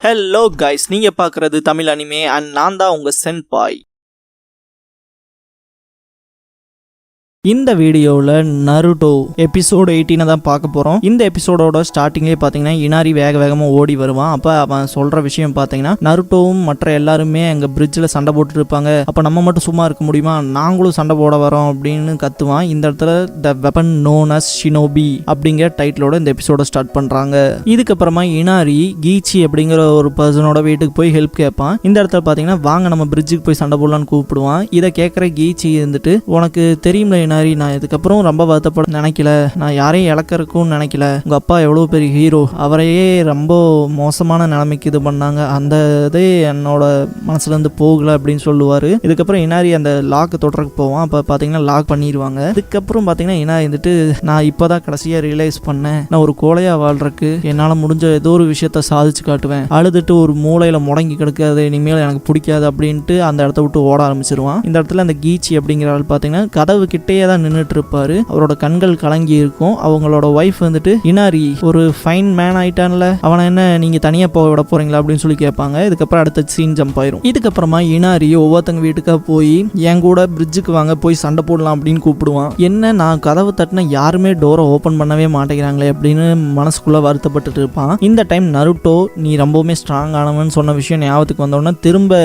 Hello guys, நீங்க பார்க்குறது Tamil anime and நான் தான் உங்க சென்பாய். இந்த வீடியோவில் நருட்டோ எபிசோடு 18 தான் பார்க்க போகிறோம். இந்த எபிசோடோட ஸ்டார்டிங்லேயே பார்த்தீங்கன்னா இனாரி வேகமாக ஓடி வருவான். அப்போ அவன் சொல்கிற விஷயம் பார்த்தீங்கன்னா, நருட்டோவும் மற்ற எல்லாருமே எங்கள் பிரிட்ஜில் சண்டை போட்டுட்டு இருப்பாங்க, அப்போ நம்ம மட்டும் சும்மா இருக்க முடியுமா, நாங்களும் சண்டை போட வரோம் அப்படின்னு கத்துவான். இந்த இடத்துல the weapon known as shinobi அப்படிங்கிற டைட்டிலோட இந்த எபிசோட ஸ்டார்ட் பண்ணுறாங்க. இதுக்கப்புறமா இனாரி கீச்சி அப்படிங்கிற ஒரு பர்சனோட வீட்டுக்கு போய் ஹெல்ப் கேட்பான். இந்த இடத்துல பார்த்தீங்கன்னா, வாங்க நம்ம பிரிட்ஜுக்கு போய் சண்டை போடலான்னு கூப்பிடுவான். இதை கேட்குற கீச்சி இருந்துட்டு, உனக்கு தெரியும்ல இனாரி, நான் இதுக்கப்புறம் ரொம்ப வருத்தப்பட நினைக்கல, நான் யாரையும் இழக்கிறதுக்கும் நினைக்கல, உங்க அப்பா எவ்வளவு பெரிய ஹீரோ, அவரையே ரொம்ப மோசமான நிலைமைக்கு இது பண்ணாங்க, அந்த இதே என்னோட மனசுல இருந்து போகல அப்படின்னு சொல்லுவாரு. இதுக்கப்புறம் இனாரி அந்த லாக் தொடர்க்கு போவான். அப்ப பாத்தீங்கன்னா லாக் பண்ணிடுவாங்க. இதுக்கப்புறம் பாத்தீங்கன்னா இனாரி வந்துட்டு, நான் இப்பதான் கடைசியா ரியலைஸ் பண்ணேன், நான் ஒரு கோழையா வாழ்றதுக்கு என்னால முடிஞ்ச ஏதோ ஒரு விஷயத்த சாதிச்சு காட்டுவேன், அழுதுட்டு ஒரு மூளையில முடங்கி கிடக்காது, இனிமேல் எனக்கு பிடிக்காது அப்படின்ட்டு அந்த இடத்த விட்டு ஓட ஆரம்பிச்சிருவான். இந்த இடத்துல அந்த கீச்சி அப்படிங்கிற ஆள் பாத்தீங்கன்னா கதவு கிட்டே தான் நின்றுட்டு இருப்பாரு. அவரோட கண்கள் கலங்கி இருக்கும். அவங்களோட ஒய்ஃப் வந்துட்டு, இனாரி ஒரு ஃபைன் மேன் ஆயிட்டான்ல, அவனை என்ன நீங்க தனியா போக விட போறீங்களா அப்படின்னு சொல்லி கேட்பாங்க. இதுக்கப்புறம் அடுத்த சீன் ஜம்ப் ஆயிரும். இதுக்கப்புறமா இனாரி ஒவ்வொருத்தங்க வீட்டுக்கா போய் என் கூட பிரிட்ஜுக்கு வாங்க, போய் சண்டை போடலாம் அப்படின்னு கூப்பிடுவான். என்ன நான் கதவு தட்டின யாருமே டோரை ஓபன் பண்ணவே மாட்டேங்கிறாங்களே அப்படின்னு மனசுக்குள்ள வருத்தப்பட்டு இருப்பான். இந்த டைம் நருட்டோ நீ ரொம்பவுமே ஸ்ட்ராங் ஆனவன்னு சொன்ன விஷயம் ஞாபகத்துக்கு வந்தோடனே திரும்ப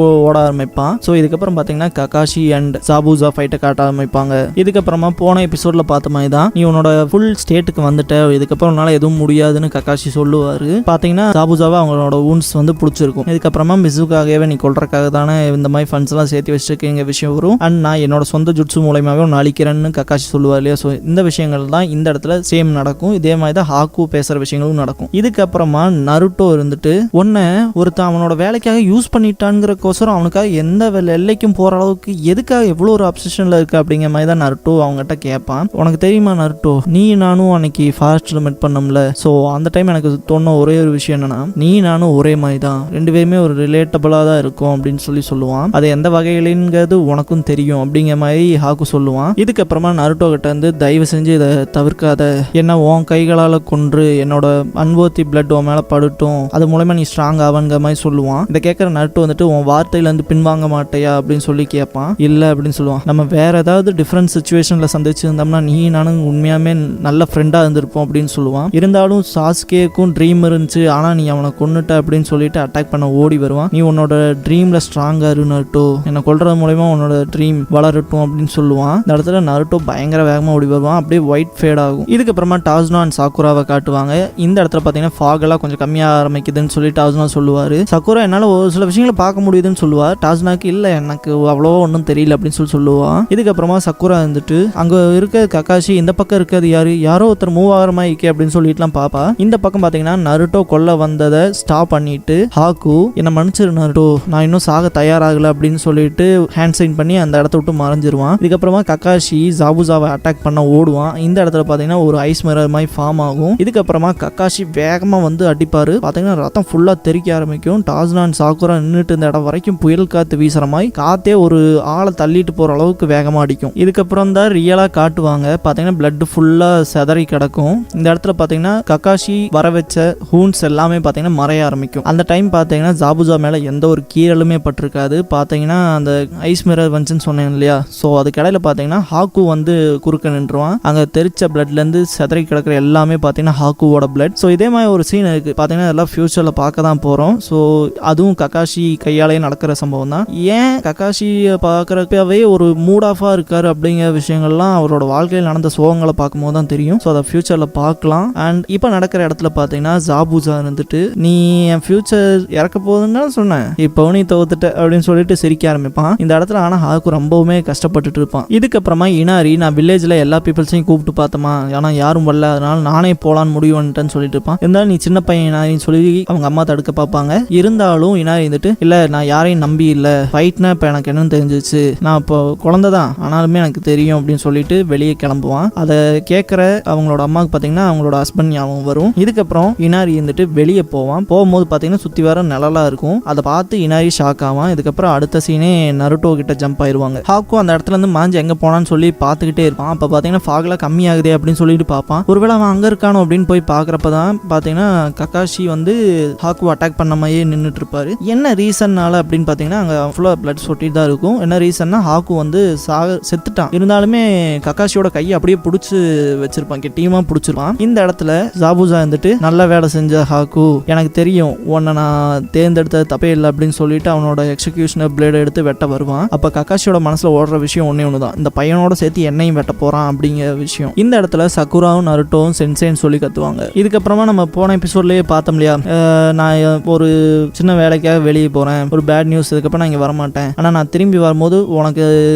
ஓட ஆரம்பிப்பான். ஸோ இதுக்கப்புறம் பார்த்தீங்கன்னா ககாஷி அண்ட் சாபூசா ஃபைட்டை காட்ட ஆரம்பிப்பாங்க. இதுக்கப்புறமா போன எபிசோட்ல பார்த்த மாதிரி தான், நீ உன்னோட ஃபுல் ஸ்டேட்டுக்கு வந்துட்ட, இதுக்கப்புறம் உன்னால எதுவும் முடியாதுன்னு ககாஷி சொல்லுவாரு. பாத்தீங்கன்னா சாபுசாவை அவங்களோட ஊன்ஸ் வந்து பிடிச்சிருக்கும். இதுக்கப்புறமா மிசுக்காகவே நீ கொல்றதுக்காக தானே இந்த மாதிரி ஃபண்ட்ஸ் எல்லாம் சேர்த்து வச்சிருக்கீங்க விஷயம் வரும், அண்ட் நான் என்னோட சொந்த ஜுட்சு மூலமாவே ஒன்று அழிக்கிறேன்னு ககாஷி சொல்லுவார் இல்லையா. ஸோ இந்த விஷயங்கள் தான் இந்த இடத்துல சேம் நடக்கும். இதே மாதிரி தான் ஹாக்கு பேசுற விஷயங்களும் நடக்கும். இதுக்கப்புறமா நருட்டோ இருந்துட்டு, உன்னை ஒருத்தன் அவனோட வேலைக்காக யூஸ் பண்ணிட்டான்ங்கிறக்கோசரம் அவனுக்காக எந்த எல்லைக்கும் போற அளவுக்கு எதுக்காக எவ்வளோ ஒரு அப்சஷன்ல இருக்கு அப்படிங்கிற மாதிரி தான் நருட்டோ அவங்ககிட்ட கேட்பான். உனக்கு தெரியுமா நருட்டோ, நீ நானும் அன்னைக்கு ஃபாரஸ்ட்ல மீட் பண்ணோம்ல, ஸோ அந்த டைம் எனக்கு தோணுன ஒரே ஒரு விஷயம் என்னன்னா, நீ நானும் ஒரே மாதிரி தான், ரெண்டு பேருமே ஒரு ரிலேட்டபிளா தான் இருக்கும் அப்படின்னு சொல்லுவான். அது எந்த வகையிலங்கிறது உனக்கும் தெரியும் அப்படிங்கிற மாதிரி ஹாக்கு சொல்லுவான். இதுக்கப்புறமா நருட்டோ கிட்ட இருந்து, தயவு செஞ்சு இதை தவிர்க்காத, என்ன உன் கைகளால கொன்று என்னோட அன்வர்த்தி பிளட் உன் மேல படுட்டும், அது மூலமா நீ ஸ்ட்ராங் ஆவன்கிற மாதிரி சொல்லுவான். இதை கேட்கற நருட்டோ வந்துட்டு, உன் வார்த்தையில இருந்து பின்வாங்க மாட்டையா அப்படின்னு சொல்லி கேட்பான். இல்ல அப்படின்னு சொல்லுவான். நம்ம வேற ஏதாவது டிஃபரெண்ட் சுச்சுவேஷன்ல சந்திச்சிருந்தோம்னா நீ நானும் உண்மையாமே நல்ல ஃப்ரெண்டா இருந்திருப்போம் அப்படின்னு சொல்லுவான். இருந்தாலும் சாஸ்கேக்கும் ட்ரீம் இருந்துச்சு, ஆனா நீ அவனை கொன்னுட்ட அப்படின்னு சொல்லிட்டு அட்டாக் பண்ண ஓடி வருவான். நீ உன்னோட ட்ரீம்ல ஸ்ட்ராங்கா இரு நருட்டோ, என்ன கொல்றது மூலமா உன்னோட ட்ரீம் வளரட்டும் அப்படின்னு சொல்லுவான். இந்த இடத்துல நருட்டோ பயங்கர வேகமா ஓடி வருவான். அப்படியே ஒயிட் ஃபேட் ஆகும். இதுக்கப்புறமா டாஸ்னோ அண்ட் சாக்குராவை காட்டுவாங்க. இந்த இடத்துல பாத்தீங்கன்னா ஃபாக் எல்லாம் கொஞ்சம் கம்மியாக ஆரம்பிக்குதுன்னு சொல்லி டாஸ்னோ சொல்லுவாரு. சக்குரா என்னால ஒரு சில விஷயங்களை பார்க்க முடியுதுன்னு சொல்லுவார். டாஸ்னாக்கு இல்ல எனக்கு அவ்வளோ ஒன்றும் தெரியல அப்படின்னு சொல்லுவான். இதுக்கப்புறமா சக்குரா இருந்துட்டு, அங்க இருக்க ககாஷி இந்த பக்கம் இருக்கிறது யாரோ ஒருத்தர் மூவ் ஆகிற மாதிரி இருக்கே அப்படின்னு சொல்லிட்டுலாம் பாப்பா. இந்த பக்கம் பாத்தீங்கன்னா நருட்டோ கொல்ல வந்ததை ஸ்டாப் பண்ணிட்டு, ஹாக்கு என்ன மன்னிச்சிரு நருட்டோ, நான் இன்னும் சாக தயாராகல அப்படின்னு சொல்லிட்டு ஹேண்ட் சைன் பண்ணி அந்த இடத்த விட்டு மறைஞ்சிருவான். இதுக்கப்புறமா ககாஷி சாபுசாவை அட்டாக் பண்ண ஓடுவான். இந்த இடத்துல பாத்தீங்கன்னா ஒரு ஐஸ் மிரர் மாதிரி ஃபார்ம் ஆகும். இதுக்கப்புறமா ககாஷி வேகமா வந்து அடிப்பாரு. பாத்தீங்கன்னா ரத்தம் ஃபுல்லா தெறிக்க ஆரம்பிக்கும். டாஸ்னான் சாக்குரா நின்றுட்டு இந்த இடம் வரைக்கும் புயல் காத்து வீசுற மாதிரி காத்தே ஒரு ஆளை தள்ளிட்டு போற அளவுக்கு வேகமா அடிக்கும். இதுக்கப்புறம் தான் ரியலா காட்டுவாங்க. பாத்தீங்கன்னா பிளட் ஃபுல்லா செதறி கிடக்கும். இந்த இடத்துல பாத்தீங்கன்னா ககாஷி வர வச்ச ஹூன்ஸ் எல்லாமே பாத்தீங்கன்னா மறைய ஆரம்பிக்கும். அந்த டைம் பாத்தீங்கன்னா சாபுசா மேல எந்த ஒரு கீறலுமே பட்டிருக்காது. பாத்தீங்கன்னா அந்த ஐஸ் மிரர் வந்துச்சுன்னு சொன்னேன் இல்லையா, சோ அதுக்கு இடையில பாத்தீங்கன்னா ஹாக்கு வந்து குறுக்க நின்றுவான். அங்க தெரிச்ச பிளட்ல இருந்து செதறி கிடக்கிற எல்லாமே பாத்தீங்கன்னா ஹாக்குவோட பிளட். சோ இதே மாதிரி ஒரு சீன் இருக்கு. பாத்தீங்கன்னா எல்லாம் ஃபியூச்சர்ல பார்க்க தான் போறோம். சோ அதுவும் ககாஷி கையாலேயே நடக்கிற சம்பவம் தான். ஏன் ககாஷி பார்க்கறப்பவே ஒரு மூட் ஆஃபா இருக்காரு அப்படிங்கிற விஷயங்கள்லாம் அவரோட வாழ்க்கையில் நடந்த சோகங்களை பார்க்கும்போது தான் தெரியும். ஸோ அதை ஃபியூச்சர்ல பார்க்கலாம். அண்ட் இப்போ நடக்கிற இடத்துல பார்த்தீங்கன்னா சாபுசா இருந்துட்டு, நீ என் ஃபியூச்சர் இறக்க போகுதுன்னு சொன்னேன், இப்போ நீ தோத்துட்ட அப்படின்னு சொல்லிட்டு சிரிக்க ஆரம்பிப்பான். இந்த இடத்துல ஆனால் ஹாக்கு ரொம்பவுமே கஷ்டப்பட்டுட்டு இருப்பான். இதுக்கப்புறமா இனாரி, நான் வில்லேஜ்ல எல்லா பீப்புள்ஸையும் கூப்பிட்டு பார்த்தோமா, ஆனால் யாரும் வரல, அதனால நானே போலான்னு முடிவு பண்ணிட்டேன்னு சொல்லிட்டு இருப்பான். இருந்தாலும் நீ சின்ன பையன் இனாரின்னு சொல்லி அவங்க அம்மா தடுக்க பார்ப்பாங்க. இருந்தாலும் இனாரி இருந்துட்டு, இல்ல நான் யாரையும் நம்பி இல்லை, ஃபைட்னா இப்போ எனக்கு என்னன்னு தெரிஞ்சிச்சு, நான் இப்போ குழந்தை தான், ஆனாலுமே எனக்கு தெரியும் அப்படின்னு சொல்லிட்டு வெளியே கிளம்புவான். அதை கேட்குற அவங்களோட அம்மாவுக்கு பார்த்தீங்கன்னா அவங்களோட ஹஸ்பண்ட் ஞாபகம் வரும். இதுக்கப்புறம் இனாரி இருந்துட்டு வெளியே போவான். போகும்போது பார்த்தீங்கன்னா சுற்றி வர நிழலா இருக்கும். அதை பார்த்து இனாரி ஷாக் ஆவான். இதுக்கப்புறம் அடுத்த சீனே நருட்டோ கிட்ட ஜம்ப் ஆயிடுவாங்க. ஹாக்கு அந்த இடத்துல இருந்து மாஞ்சி எங்கே போனான்னு சொல்லி பார்த்துக்கிட்டே இருப்பான். அப்போ பார்த்தீங்கன்னா ஃபாக்ல கம்மியாகுதே அப்படின்னு சொல்லிட்டு பார்ப்பான். ஒருவேளை அவன் அங்கே இருக்கானோ அப்படின்னு போய் பார்க்குறப்ப தான் பார்த்தீங்கன்னா கக்காஷி வந்து ஹாக்கு அட்டாக் பண்ண மாதிரியே நின்றுட்டு இருப்பாரு. என்ன ரீசன்னால அப்படின்னு பார்த்தீங்கன்னா அங்கே ஃபுல்லாக பிளட் சொட்டிட்டு தான் இருக்கும். என்ன ரீசன்னா ஹாக்கு வந்து செத்துட்டான். இருந்தாலுமே கக்காஷியோட கையை அப்படியே பிடிச்சி வச்சிருப்பான், கெட்டியமாக பிடிச்சிருப்பான். இந்த இடத்துல ஜாபுசா வந்துட்டு நல்ல வேலை செஞ்ச ஹாக்கு, எனக்கு தெரியும் உன்னை நான் தேர்ந்தெடுத்த தப்பே இல்லை அப்படின்னு சொல்லிட்டு அவனோட எக்ஸிகியூஷனர் பிளேடை எடுத்து வெட்ட வருவான். அப்போ கக்காஷியோட மனசில் ஓடுற விஷயம் ஒன்றே ஒன்று தான், இந்த பையனோட சேர்த்து என்னையும் வெட்ட போகிறான் அப்படிங்கிற விஷயம். இந்த இடத்துல சக்குராவும் நருட்டோவும் சென்சேன்னு சொல்லி கத்துவாங்க. இதுக்கப்புறமா நம்ம போன எபிசோட்லேயே பார்த்தோம் இல்லையா, நான் ஒரு சின்ன வேலைக்காக வெளியே போகிறேன், ஒரு பேட் நியூஸ், இதுக்கப்புறம் நான் இங்கே வரமாட்டேன், ஆனால் நான் திரும்பி வரும்போது உனக்கு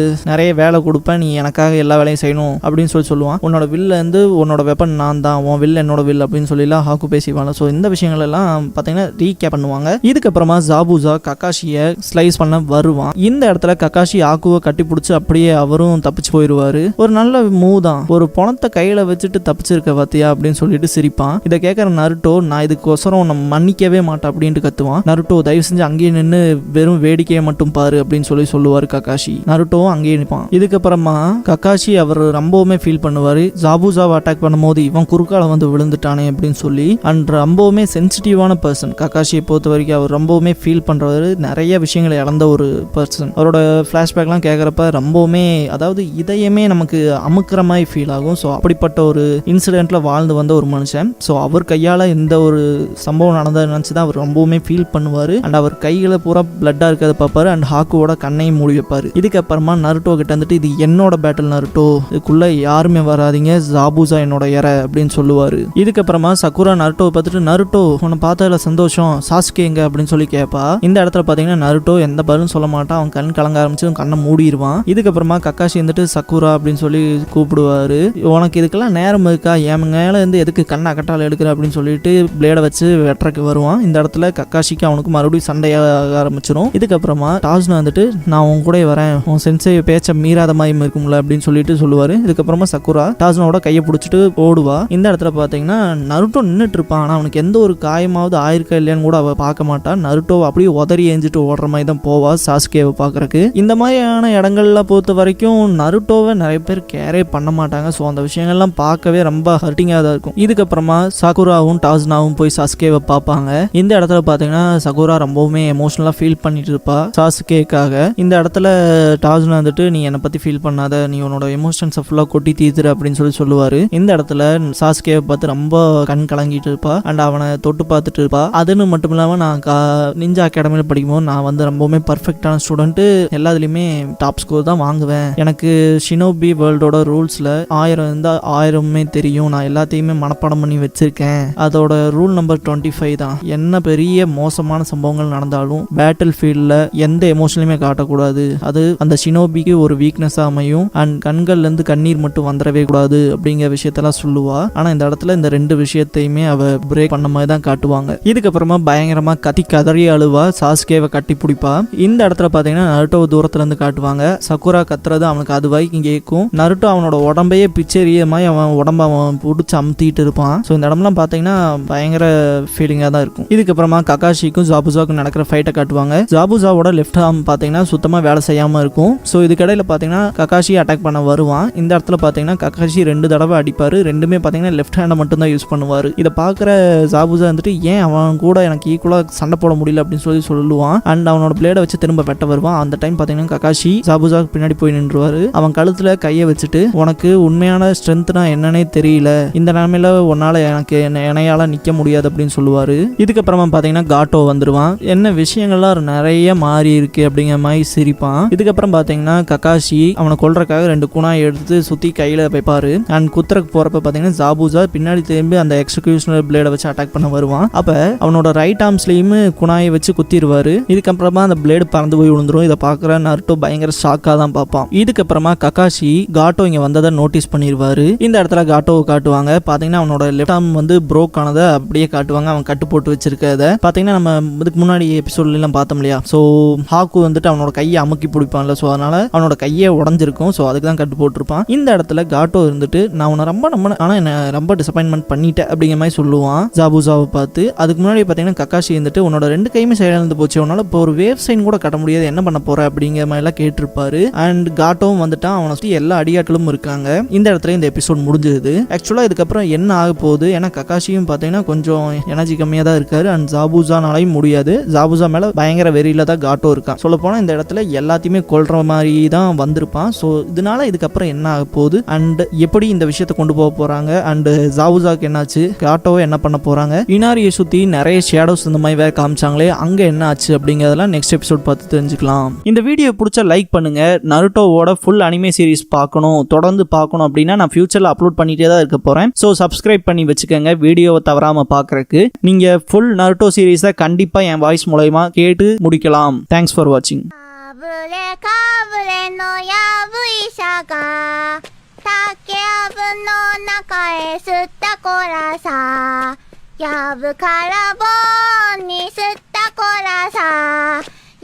நிறைய வேலை கொடுப்பேன், நீ எனக்காக எல்லா வேலையும் செய்யணும் அப்படின்னு சொல்லுவான். உன்னோட வில்ல இருந்து உன்னோட வெப்பன் நான் தான், உன் வில் என்னோட வில் அப்படின்னு சொல்லிலாம் ஹாக்கு பேசிவாங்க. ஸோ இந்த விஷயங்கள் எல்லாம் பார்த்தீங்கன்னா ரீகேப் பண்ணுவாங்க. இதுக்கப்புறமா ஜாபுசா கக்காஷியை ஸ்லைஸ் பண்ண வருவான். இந்த இடத்துல கக்காஷி ஹாக்குவை கட்டி பிடிச்சி அப்படியே அவரும் தப்பிச்சு போயிடுவாரு. ஒரு நல்ல மூவ் தான், ஒரு பணத்தை கையில வச்சுட்டு தப்பிச்சிருக்க பாத்தியா அப்படின்னு சொல்லிட்டு சிரிப்பான். இதை கேட்கற நருட்டோ நான் இதுக்கோசரம் நம்ம மன்னிக்கவே மாட்டேன் அப்படின்ட்டு கத்துவான். நருட்டோ தயவு செஞ்சு அங்கேயே நின்று வெறும் வேடிக்கையை மட்டும் பாரு அப்படின்னு சொல்லுவாரு கக்காஷி. நருட்டோவும் அங்கேயே நிற்பான். இதுக்கப்புறமா கக்காஷி அவர் ரொம்பவுமே ஃபீல் பண்ணுவாரு. ஜாபுசாவை அட்டாக் பண்ணும்போது இவன் குறுக்கால வந்து விழுந்துட்டானே அப்படின்னு சொல்லி. அண்ட் ரொம்பவுமே சென்சிட்டிவான பர்சன் கக்காஷியை பொறுத்த வரைக்கும். அவர் ரொம்பவுமே ஃபீல் பண்றவர், நிறைய விஷயங்களை இழந்த ஒரு பர்சன். அவரோட ஃபிளாஷ்பேக்லாம் கேட்குறப்ப ரொம்பவுமே, அதாவது இதயமே நமக்கு அமுக்கிற மாதிரி ஃபீல் ஆகும். ஸோ அப்படிப்பட்ட ஒரு இன்சிடென்ட்ல வாழ்ந்து வந்த ஒரு மனுஷன். ஸோ அவர் கையால் இந்த ஒரு சம்பவம் நடந்ததை நினச்சி தான் அவர் ரொம்பவுமே ஃபீல் பண்ணுவார். அண்ட் அவர் கையில் பூரா பிளட்டாக இருக்கிறத பார்ப்பாரு. அண்ட் ஹாக்குவோட கண்ணையும் மூடி வைப்பார். இதுக்கப்புறமா நருட்டோ கிட்ட வந்துட்டு இது என்னோட பேட்டில் நருட்டோ, இதுக்குள்ள யாருமே வராதிங்க, ஜாபுசா என்னோட இற அப்படின்னு சொல்லுவார். இதுக்கப்புறமா சக்குரா நருட்டோவை பார்த்துட்டு நருட்டோ உன்னை பார்த்ததுல சந்தோஷம், சாஸ்கே எங்க அப்படின்னு சொல்லி கேட்பா. இந்த இடத்துல பார்த்தீங்கன்னா நருட்டோ எந்த பதிலும் சொல்ல மாட்டான். அவன் கண் கலங்க ஆரம்பிச்சு கண்ணை மூடிடுவான். இதுக்கப்புறமா கக்காஷி வந்துட்டு சக்குரா அப்படின்னு சொல்லி கூப்பிடுவாரு. உனக்கு இதுக்கெல்லாம் நேரம் இருக்கா, என் மேல இருந்து எதுக்கு கண்ணை அக்கட்டால் எடுக்கிற அப்படின்னு சொல்லிட்டு பிளேடை வச்சு வெட்டுறக்கு வருவான். இந்த இடத்துல கக்காஷிக்கு அவனுக்கு மறுபடியும் சண்டையாக ஆரம்பிச்சிடும். இதுக்கப்புறமா டாஸ்னா வந்துட்டு நான் உன் கூட வரேன், உன் சென்சே பேச்ச மீறாத மாதிரி இருக்கும்ல அப்படின்னு சொல்லிட்டு சொல்லுவாரு. இதுக்கப்புறமா சக்குரா டாஸ்னாவோட கையை பிடிச்சிட்டு ஓடுவா. இந்த இடத்துல பார்த்தீங்கன்னா நருட்டோ நின்றுட்டு இருப்பான். ஆனால் அவனுக்கு எந்த ஒரு காயமாவது ஆயிருக்கா இல்லையான்னு கூட அவ பார்க்க மாட்டான். நருட்டோவை அப்படியே உதறி எஞ்சிட்டு ஓடுற மாதிரி தான் போவா சாஸ்கேவை பார்க்கறக்கு. இந்த மாதிரியான இடங்கள்ல பொறுத்த வரைக்கும் நருட்டோவை நிறைய பேர் கேரே பண்ண மாட்டாங்க. ஸோ அந்த விஷயங்கள்லாம் பார்க்கவே ரொம்ப ஹர்ட்டிங்காக தான் இருக்கும். இதுக்கப்புறமா சகுராவும் டாஸ்னாவும் போய் சாஸ்கேவை பார்ப்பாங்க. இந்த இடத்துல பார்த்தீங்கன்னா சகுரா ரொம்பவுமே எமோஷனலாக ஃபீல் பண்ணிட்டு இருப்பா சாஸ்கேக்காக. இந்த இடத்துல டாஸ்னா வந்துட்டு நீ என்னை பற்றி ஃபீல் பண்ணாத, நீ உன்னோட எமோஷன்ஸை ஃபுல்லாக கொட்டி தீத்துரு அப்படின்னு சொல்லுவாரு. இந்த இடத்துல சாஸ்கேவை பார்த்து ரொம்ப கண் கலங்கிட்டு இருப்பா. அண்ட் அவனை தொட்டு பார்த்துட்டு இருப்பா. அதுன்னு மட்டும் இல்லாமல் நான் நிஞ்சா அகாடமியில் படிக்கும்போது நான் வந்து ரொம்பவுமே பர்ஃபெக்டான ஸ்டூடெண்ட்டு, எல்லாத்துலேயுமே டாப் ஸ்கோர் தான் வாங்குவேன். எனக்கு ஷினோபி வேர்ல்டோட ரூல்ஸில் 1000 இருந்தால் 1000மே தெரியும், நான் எல்லாத்தையுமே மனப்பாடம் பண்ணி வச்சிருக்கேன். அதோட ரூல் நம்பர் 25 தான், என்ன பெரிய மோசமான சம்பவங்கள் நடந்தாலும் பேட்டில் ஃபீல்டில் எந்த எமோஷனுமே காட்டக்கூடாது, அது அந்த ஷினோபிக்கு ஒரு வீக்னஸாக அமையும். அண்ட் கண்கள்லேருந்து கண்ணீர் மட்டும் வந்துடவே கூடாது அப்படிங்கிற விஷயத்தெல்லாம் சொல்லுவா. ஆனால் இந்த இடத்துல இந்த ரெண்டு விஷயத்தையுமே அவ பிரேக் பண்ண மாதிரி தான் காட்டுவாங்க. இதுக்கப்புறமா பயங்கரமா கதறி அழுவா, சாஸ்கேவை கட்டி பிடிப்பா. இந்த இடத்துல பாத்தீங்கன்னா நருட்டோ தூரத்துல இருந்து காட்டுவாங்க. சக்குரா கத்துறது அவனுக்கு அது வரைக்கும் கேட்கும். நருட்டோ அவனோட உடம்பையே பிச்செறிய மாதிரி அவன் உடம்ப அவன் பிடிச்சி அமுத்திட்டு இருப்பான். ஸோ இந்த இடம்லாம் பாத்தீங்கன்னா பயங்கர ஃபீலிங்கா தான் இருக்கும். இதுக்கப்புறமா கக்காஷிக்கும் ஜாபுசாவுக்கும் நடக்கிற ஃபைட்டை காட்டுவாங்க. ஜாபுசாவோட லெஃப்ட் ஆர்ம் பாத்தீங்கன்னா சுத்தமா வேலை செய்யாம இருக்கும். ஸோ இதுக்கடையில பாத்தீங்கன்னா கக்காஷி அட்டாக் பண்ண வருவான். இந்த இடத்துல பாத்தீங்கன்னா கக்காஷி 2 தடவை அடிப்பாரு. ரெண்டுமே பாத்தீங்கன்னா லெஃப்ட் ஹேண்டை மட்டும் தான் யூஸ் பண்ணுவாரு. இதை பாக்குற ஜாபுசா வந்துட்டு ஏன் அவன் கூட எனக்கு ஈக்குவலா சண்டை போட முடியல அப்படின்னு சொல்லுவான். அண்ட் அவனோட பிளேடை வச்சு திரும்ப வெட்ட வருவான். அந்த டைம் பாத்தீங்கன்னா கக்காஷி ஜாபுசாக்கு பின்னாடி போய் நின்றுவாரு. அவன் கழுத்துல கையை வச்சுட்டு உனக்கு உண்மையான ஸ்ட்ரென்த்னா என்னன்னே தெரியல, இந்த நிலைமையில உன்னால எனக்கு இணையால நிக்க முடியாது அப்படின்னு சொல்லுவாரு. இதுக்கப்புறமா பாத்தீங்கன்னா காட்டோ வந்துருவான். என்ன விஷயங்கள்லாம் நிறைய மாறி இருக்கு அப்படிங்கிற மாதிரி சிரிப்பான். இதுக்கப்புறம் பாத்தீங்கன்னா கக்காஷி அவனை கொல்றதுக்காக 2 குணாய் எடுத்து சுத்தி கையில வைப்பாரு. அண்ட் குத்துறக்கு போறப்ப பாத்தீங்கன்னா ஜாபுசா பின்னாடி திரும்பி அந்த எக்ஸிகியூஷனர் பிளேடை வச்சு அட்டாக் பண்ண வருவான். அப்ப அவனோட ரைட் ஆர்ம்ஸ்லயுமே குணாயை வச்சு குத்திடுவாரு. இதுக்கப்புறமா அந்த பிளேடு பறந்து போய் விழுந்துரும். இதை பாக்குற நருட்டோ பயங்கர ஷாக்கா தான் பார்ப்பான். இதுக்கப்புறமா கக்காஷி காட்டோ இங்க வந்ததை நோட்டீஸ் பண்ணிடுவாரு. இந்த இடத்துல காட்டோவை காட்டுவாங்க. பாத்தீங்கன்னா அவனோட லெஃப்ட் ஆர்ம் வந்து ப்ரோக் ஆனதை அப்படியே காட்டுவாங்க. அவன் கட்டு போட்டு வச்சிருக்கத பாத்தீங்கன்னா நம்ம இதுக்கு முன்னாடி எபிசோட்ல எல்லாம் பார்த்தோம் இல்லையா. ஸோ ஹாக்கு வந்துட்டு அவனோட கையை அமுக்கி பிடிப்பான்ல. ஸோ அதனால அவனோட கையை உடஞ்சிருக்கு. தெரிஞ்சிருக்கும். ஸோ அதுக்கு தான் கட்டு போட்டிருப்பான். இந்த இடத்துல காட்டோ இருந்துட்டு நான் உன்னை ரொம்ப நம்பினேன், ஆனால் என்ன ரொம்ப டிசப்பாயின்மெண்ட் பண்ணிட்டேன் அப்படிங்கிற மாதிரி சொல்லுவான் ஜாபுசாவை பார்த்து. அதுக்கு முன்னாடி பார்த்தீங்கன்னா கக்காஷி இருந்துட்டு உன்னோட 2 கையுமே செயலிழந்து போச்சு, உன்னால இப்போ ஒரு வேவ் சைன் கூட கட்ட முடியாது, என்ன பண்ண போற அப்படிங்கிற மாதிரி எல்லாம் கேட்டிருப்பாரு. அண்ட் காட்டோவும் வந்துட்டான், அவனை சுற்றி எல்லா அடியாட்களும் இருக்காங்க. இந்த இடத்துல இந்த எபிசோட் முடிஞ்சது. ஆக்சுவலாக இதுக்கப்புறம் என்ன ஆக போகுது, ஏன்னா கக்காஷியும் பார்த்தீங்கன்னா கொஞ்சம் எனர்ஜி கம்மியாக தான் இருக்காரு. அண்ட் ஜாபுசானாலையும் முடியாது. ஜாபுசா மேலே பயங்கர வெறியில தான் காட்டோ இருக்கான். சொல்ல போனால் இந்த இடத்துல எல்லாத்தையுமே கொல்ற மாதிரி தான் வந்திருப்பான். ஸோ இதனால இதுக்கப்புறம் என்ன ஆக போகுது அண்ட் எப்படி இந்த விஷயத்தை கொண்டு போக போறாங்க அண்ட் ஜாபுசாக்கு என்னாச்சு, காட்டோவை என்ன பண்ண போறாங்க, இனாரியை சுற்றி நிறைய ஷேடோஸ் இந்த மாதிரி வேற காமிச்சாங்களே அங்கே என்ன ஆச்சு அப்படிங்கிறதெல்லாம் நெக்ஸ்ட் எபிசோட் பார்த்து தெரிஞ்சுக்கலாம். இந்த வீடியோ பிடிச்சா லைக் பண்ணுங்க. நருட்டோவோட ஃபுல் அனிமே சீரிஸ் பார்க்கணும், தொடர்ந்து பார்க்கணும் அப்படின்னா நான் ஃபியூச்சரில் அப்லோட் பண்ணிட்டே தான் இருக்க போறேன். ஸோ சப்ஸ்கிரைப் பண்ணி வச்சுக்கோங்க வீடியோவை தவறாம பார்க்கறதுக்கு. நீங்க ஃபுல் நருட்டோ சீரீஸை கண்டிப்பா என் வாய்ஸ் மூலமா கேட்டு முடிக்கலாம். Thanks for வாட்சிங்.やぶからぼんに吸ったこらさ、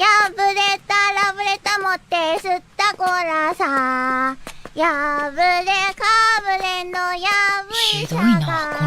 やぶれたらぶれた持って吸ったこらさ、やぶれかぶれのやぶいさが